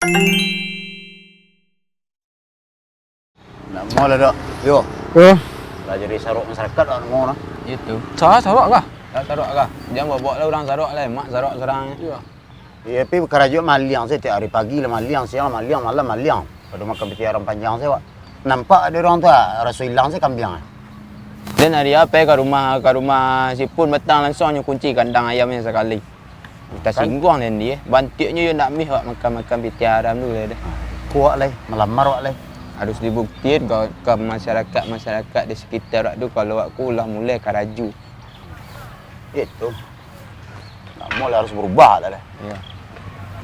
Nak mau lah dak. Yo. Yo. Dah jadi saruk masyarakat dak mau nah. Itu. Sarok kah? Dah sarok kah? Jangan bawa lah orang sarok lah. Mak sarok serang. Iya. Ya, tapi kerajaan maliang saya tiap hari pagi lah maliang, siang lah maliang, malam maliang. Pada makan petiaran panjang saya, Wak. Nampak ada orang tu rasa hilang saya kambing. Dan hari apa ke rumah si Pun petang langsungnya kunci kandang ayamnya sekali. Kita singgung dan dia. Bantiknya dia nak mih makan petiaran dulu dia. Kuat lah, melamar Wak lah. Harus dibuktikan ke masyarakat di sekitar tu kalau aku ulah mulai karaju. Itu. Nak mau lah harus berubah lah. Ya.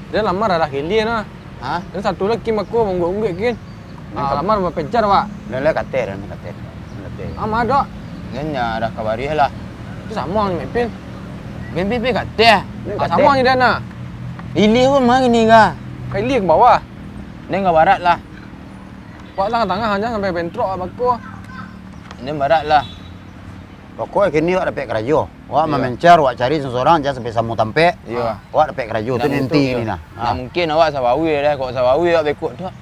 Dia lamar ada kili nah. Ha? Dan satu lagi aku mengguk-mengguk kin. Lamar berpencar Pak. Lele kater. Ama ada. Dan ya dah kabari lah. Itu sama ni Pin. Pipi kata. Sama ni dia nak. Ili pun mari ni kah? Kili ke bawah. Dia ke barat lah. Pak tengah-tengah aja sampai bentrok aku. Dia barat lah. Pokoknya kini Wak dapat kerajo. Wak Ya. memencar, Wak cari seseorang jangan sampai samu tampe. Ya. Wak dapat kerajo tu nanti ni nah. Nah, mungkin awak sawawi dah. Kau sawawi awak bekut dah.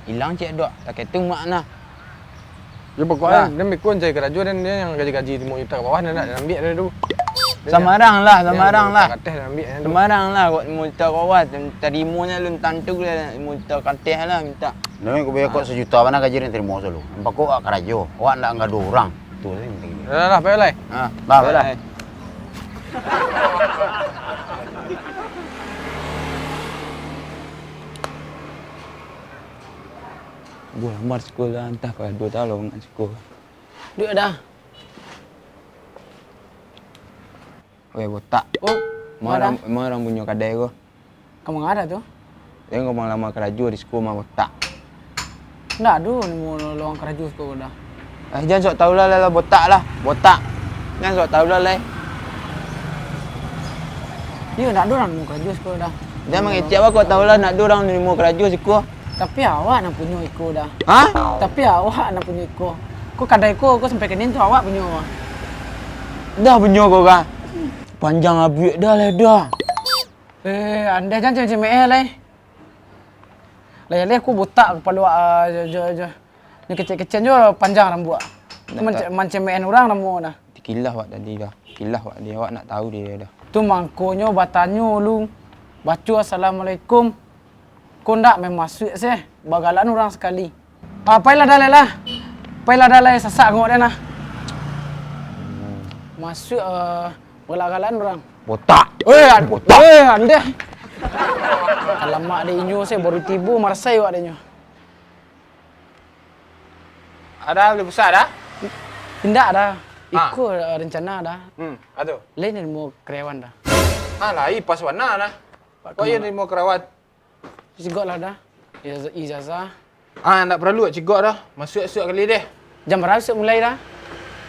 Hilang cik dah. Tak ketung mak nah. Ya pokoknya dia mikun cari kerja dan dia yang gaji-gaji timur juta ke bawah dia nak ambil dia tu. Samarang lah. Kateh dia ambil dia tu. Semarang lah kot multa kawat. Terimunya lun tantuk dia multa kateh lah minta. Nami aku bayar kau sejuta mana gaji yang terima selalu. Nampak kau Wak kerajo. Wak nak ngadu orang. Tu sih penting. Dah payah lah. Ha, Baiklah. Gua lamar sekolah entah kau 2 tahun nak sekolah. Duit dah. Weh botak. Oh, Marang punya kadai kau. kamu enggak ada tu? Dia kau mau lamar kerja di sekolah mah botak. Enggak ada ni mau lowong kerja kau dah. Jangan sok tahu lah botak lah. Botak. Jangan sok tahu lah. Dia enggak ada orang mau kerja kau dah. Dia mengecek apa kau tahu lah nak ada orang ni mau kerja sekolah. Tapi awak nak punya iko dah. Ha? Tapi awak nak punya iko. Kau kadai kau sampai kenin tu awak punya. Dah punya kau kan. Panjang abik dah lah dah. Anda jangan macam lah. Lah aku botak kepala awak ni kecil-kecil je panjang rambut. Macam orang rambut dah. Kilah awak tadi dah. Kilah awak dia. Awak nak tahu dia dah. Tu mangkonyo batanyo lu. Baca assalamualaikum. Kau ndak memang masuk sih. Bagalan orang sekali. Pailah dah lah. Pailah dah lah sasak ngok dia nah. Masuk bagalan orang. Botak. Botak. Anda. Alamak dia inyo saya baru tiba marsai awak dia. Ada boleh besar dah? Tidak dah. Ikut rencana dah. Aduh. Lain dia mau karyawan dah. Lah, pas warna dah. Kau yang mau kerawat. Cigok lah dah. Ijazah. Tak perlu cigok dah. Masuk kali deh. Jam berapa masuk mulai dah?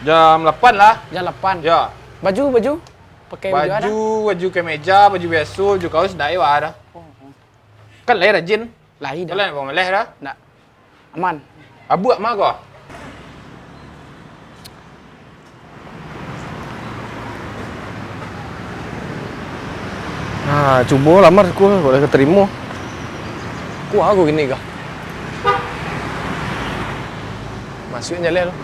Jam 8 lah. Jam 8. Ya. Baju. Pakai baju ada. Baju kemeja, baju biasa, baju kaos dah ada. Kan lahir rajin. Lahir dah. Kalau nak bawa meleh dah. Nak. Aman. Abu mak kau. Cuba lamar aku boleh keterima. Kuah aku gini kah? Masuk jalan tu.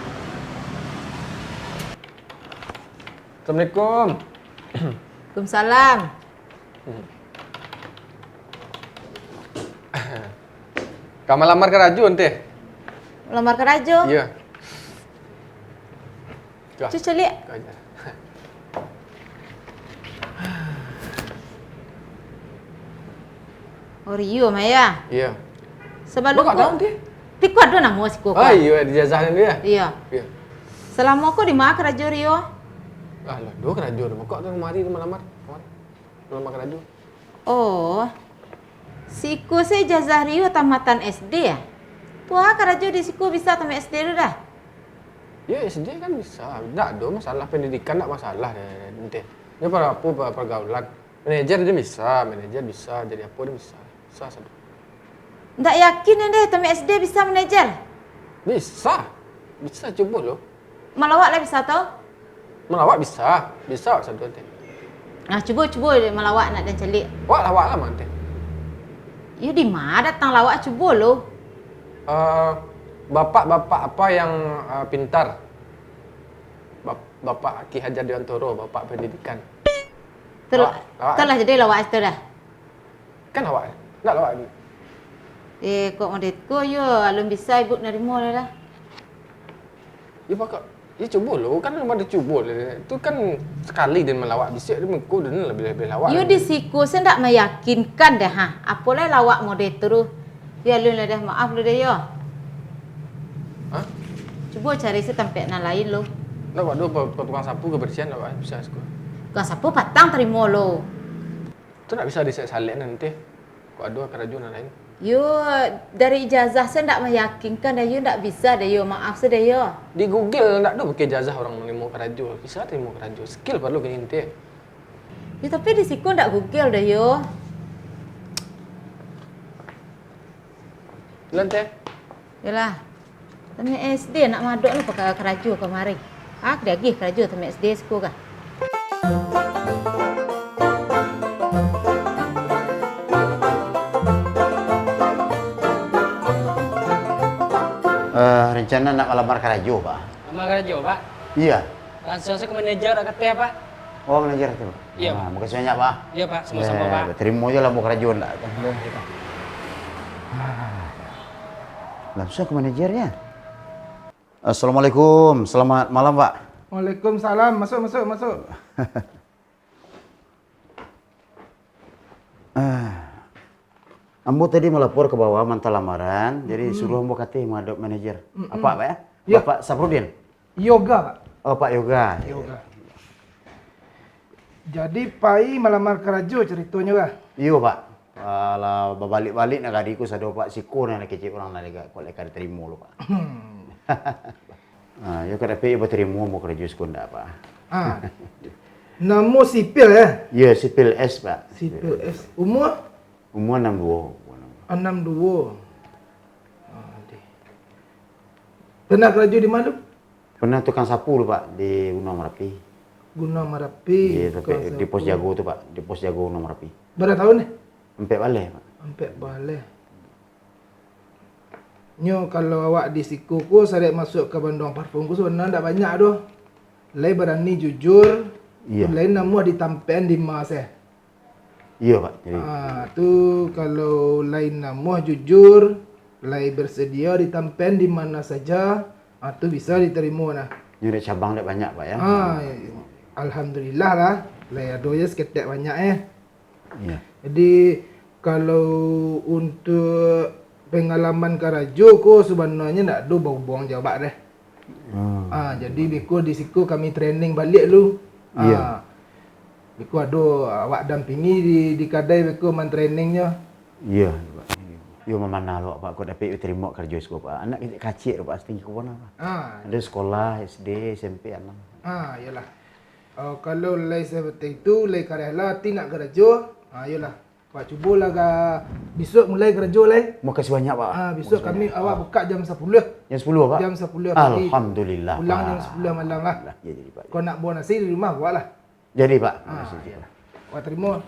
Assalamualaikum. Waalaikumsalam. Kamu lamar ke raju ente? Lamar ke Rajo? Ya. Cuci lihat. Oh, Rio Maya. Iya. Sebelum Bukan tahu dia. Pikut ada nama si kau. Oh iya, dijazahkan dia. Iya. Iya. Selama aku di mana ke Rajo Rio? Alah, dua ke raju. Kok tu mari lamar. Lamar ke raju. Oh. Siku saya jazah Rio tamatan SD ya? Puah ke Rajo di siku bisa tamat SD dulu dah. Ya, SD kan bisa. Tak ada masalah pendidikan, tak masalah ente. Dia para apa pergaulan. Manajer dia bisa. Jadi apa dia bisa. Bisa saja. Tak yakin deh tamat SD bisa manajer? Bisa coba lo. Melawak lah bisa tau? Melawak bisa satu ente. Nah, cuba melawak nak dan celik. Wak lah mak ente. You di mana datang lawak cuba lo? Bapak-bapak apa yang pintar? Bapak Ki Hajar Dewantoro, Bapak Pendidikan. Telah jadi lawak itu dah. Kan awak? Tak lawak ni. Kok model ko yo, alun bisa ibu nerima dah. Ya pakak. Ya cuba lo, kan ada cuba lah. Itu kan sekali dia melawak bisik dia mengko dia lebih lawak. You di siku saya tak meyakinkan dah ha. Apalah lawak model tu. Ya alun lah dah maaf lu dah yo. Ha? Cuba cari tempat yang lain lo. Nak buat dua tukang sapu kebersihan awak bisa sekolah. Kau sapu patang terima lo. Tu nak bisa disalin nanti. Kau ada kerajaan lain. You dari ijazah saya tak meyakinkan dah you tak bisa dah you. Maaf saya dah you. Di Google tak ada pakai ijazah orang menerima kerajaan. Bisa terima kerajaan. Skill perlu kena nanti. Ya tapi di siku tak Google dah you. Lantai. Yalah. Tami SD nak maduk ni pakai kerajaan kemarin. Ak dah pergi kerajaan tami SD siku kah? Rencana nak melamar karajo, Pak. Lamar kerja, Pak. Iya. Langsung saya ke manajer kat teh, Pak. Oh, manajer tu. Iya, Pak. Makasih banyak, Pak. Iya, Pak. Sama-sama, Pak. Terima je lah mau kerajuan lah. Langsung ke manajernya. Assalamualaikum. Selamat malam, Pak. Waalaikumsalam. Masuk. Ambo tadi melapor ke bawah mantan lamaran, jadi suruh ambo kata menghadap manajer. Apa, Pak ya? Ya. Bapak Saprudin. Yoga, Pak. Oh, Pak Yoga. Yoga. Jadi pai melamar kerajo ceritanya kah? Iya, Pak. Kalau balik-balik nak adikku sado Pak Siko nak kecil orang nak lega kau lekar terima lo, Pak. Yo kada pe ibu terima mau kerja sekolah, Pak. Nama sipil Ya, sipil S, Pak. Sipil S. Umur? Umur 62. 62. Pernah kerja di mana? Pernah tukang sapu lu, Pak, di Gunung Merapi. Gunung Merapi. Di pos jago tu, Pak. Di pos jago Gunung Merapi. Berapa tahun ni? Empat balik, Pak. Empat balik. Nyo kalau awak di siku ku saya masuk ke Bandung Parfum ku sebenarnya tak banyak doh. Lai berani jujur. Iya. Lain nama ditampen di mas Iya, Pak. Jadi tu kalau lain nama jujur, lai bersedia ditampen di mana saja, tu bisa diterima nah. nyuri cabang tak banyak, Pak ya. Alhamdulillah lah. Lai ada je seketek banyak Iya. Jadi kalau untuk pengalaman karajo ko sebenarnya nak ada bau-bau jawab deh. Jadi beko di siku kami training balik lu. Iya. Beko ada awak dampingi di kadai beko man trainingnya. Iya, Pak. Yo memana lo, Pak, kau dapat terima kerja sekolah, Pak. Anak kecil, Pak, setinggi kau mana, Pak? Ada sekolah SD, SMP, anak. Yalah. Kalau lai seperti itu, lai karela ti nak kerja, yalah. Pak cubalah besok mulai kerja lai. Mau kasih banyak, Pak. Besok kami awak buka jam 10. Jam 10, Pak. Jam 10 pagi. Alhamdulillah. Pulang Pak. jam 10 malam lah. Ya, jadi, Pak. Kau nak buat nasi di rumah buat lah. Jadi, Pak. Wah terima.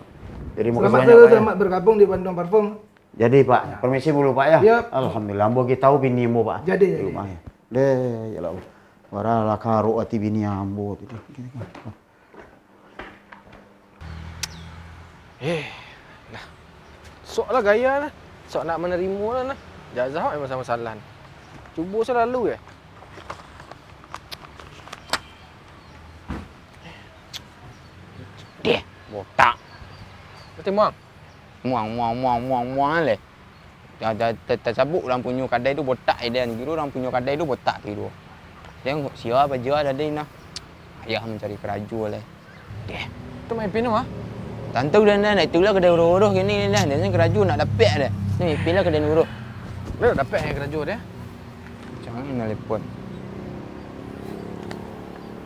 Jadi mau kasih Selamat banyak, Pak. selamat bergabung di Bandung Parfum. Jadi, Pak, permisi dulu, Pak ya. Ya. Alhamdulillah, ambo kita tahu bini ambo, Pak. Jadi. Di rumahnya. Deh, ya lah. Warala karo ati bini ambo. Lah. Sok lah gaya lah. Sok nak menerima lah nah. Jazah memang sama salah. Cuba selalu Dia botak. Betul muang. Muang le. Tersabuk orang punya kedai tu botak dia kira orang punya kedai tu botak kira. Tengok siapa jual ada ni nah. Ayah mencari kerajaan le. Dia. Tu main pinu ah. Tantu dah nak itulah kedai urus gini dah. Dia kerajaan nak dapat dah. Ni pilih kedai urus. Dia dah dapat yang kerajaan dia. Jangan nak telefon.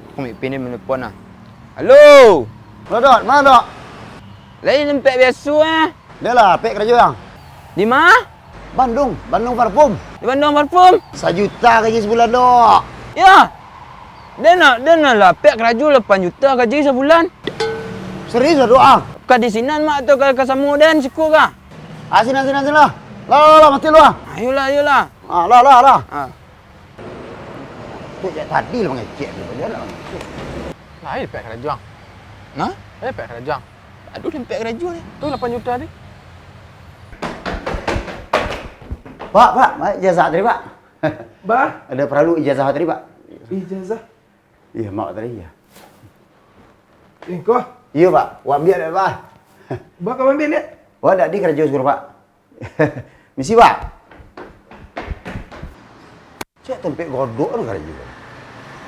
Aku nak pin dia telefon ah. Halo. Mana, mana, Dok? Lain tempat biasa Dia lah, pek kerja bang. Di mana? Bandung Parfum. Di Bandung Parfum. 1 juta gaji sebulan, Dok. Ya. Dia nak lah pek kerajaan 8 juta gaji sebulan. Serius lah, Dok ah? Kau di sini mak tu ke Samudin siku kah? Ah, sini lah. Lah, mati lu ah. Ayolah. Lah. Ah. Tu je tadi lah mengecek dia lah. Lain pek kena juang. Nah? Pek kena juang. Aduh, tempat kerajaan ni. Tu 8 juta ni. Pak, ijazah tadi, Pak. Bah, Ada perlu ijazah tadi, Pak. ijazah. Iya, mak tadi ya. Kau? Iya, Pak. Wak ambil dah, Pak. Bah, kau ambil lihat. Wak dak di kerja suruh, Pak. Misi, Pak. Cek tempat godok tu kerja.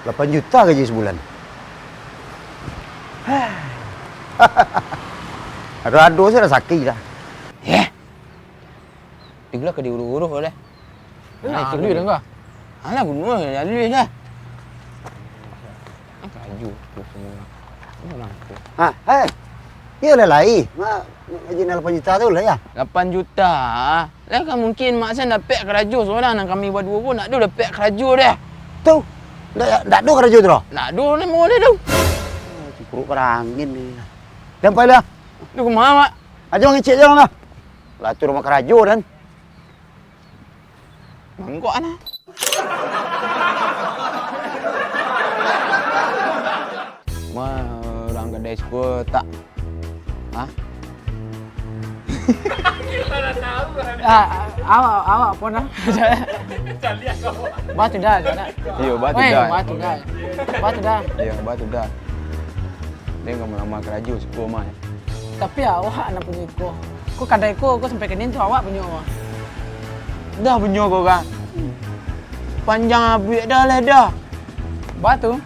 8 juta gaji sebulan. Aduh, saya dah sakit dah. Tinggal ke diurus-urus oleh. Nah, itu duit dah kau. Alah bunuh dah duit dah. Keraju tu semua. Orang tu. Hei. Ya lah lain. Mak gaji 8 juta tu lah ya. 8 juta. Lah kan mungkin mak saya nak pek keraju seorang dan kami berdua pun nak ada pek keraju dah. Tu. Dak do kerja tu dah. Nak ada ni boleh tu. Cukup perangin ni. Sampai lah. Tu ke mana mak? Aja ngecek je lah. Lah tu rumah kerja kan. Mangkok nah. Wah, orang kedai suka tak. Ha? Awak pun lah. Batu dah. Ya, batu Weh, dah. Batu dah. Ya, batu dah. Dia enggak lama keraju suka mah. Tapi awak nak punya ko. Ko kadai ko sampai kenin tu awak punya awak. Dah punya kau kan. Panjang abik dah lah dah. Batu.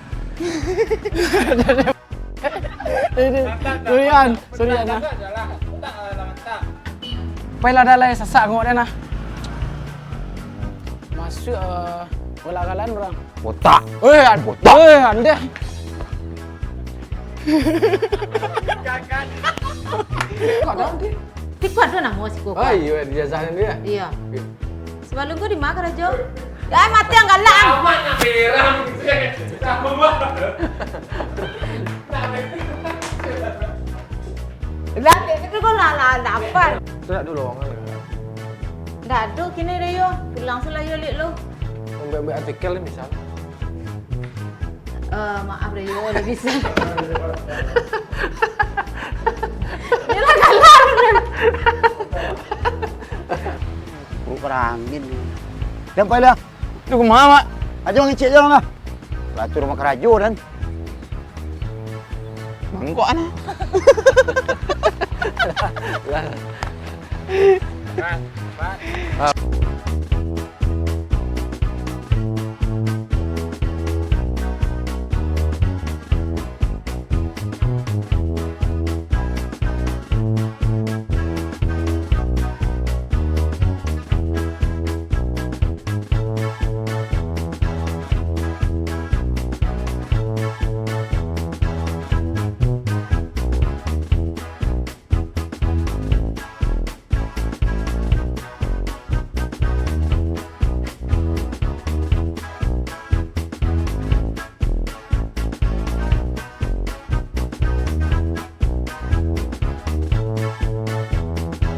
Ini Surian nah. Pailah dah lah sasak ngok dah nah. Masuk bola galan orang. Botak. Botak. Anda. Kau dah ni. Tikuat tu nak mau si kau. Ai, yo ijazah ni dia. Iya. Sebelum kau di mana kerja? Ya mati yang galak. Lah, itu kau lah dapat. Tu nak dulu orang ni. Dah ada kini dia yo. Pulang selalu yo lihat lo. Ambil artikel ni misal. Maaf deh yo, dah bisa. Yalah galak. Cukup perangin ni. Sampai lah. Tu ke mana mak? Aja ngecek je lah. Lah tu rumah kerja kan. Mangkok nah. Kan.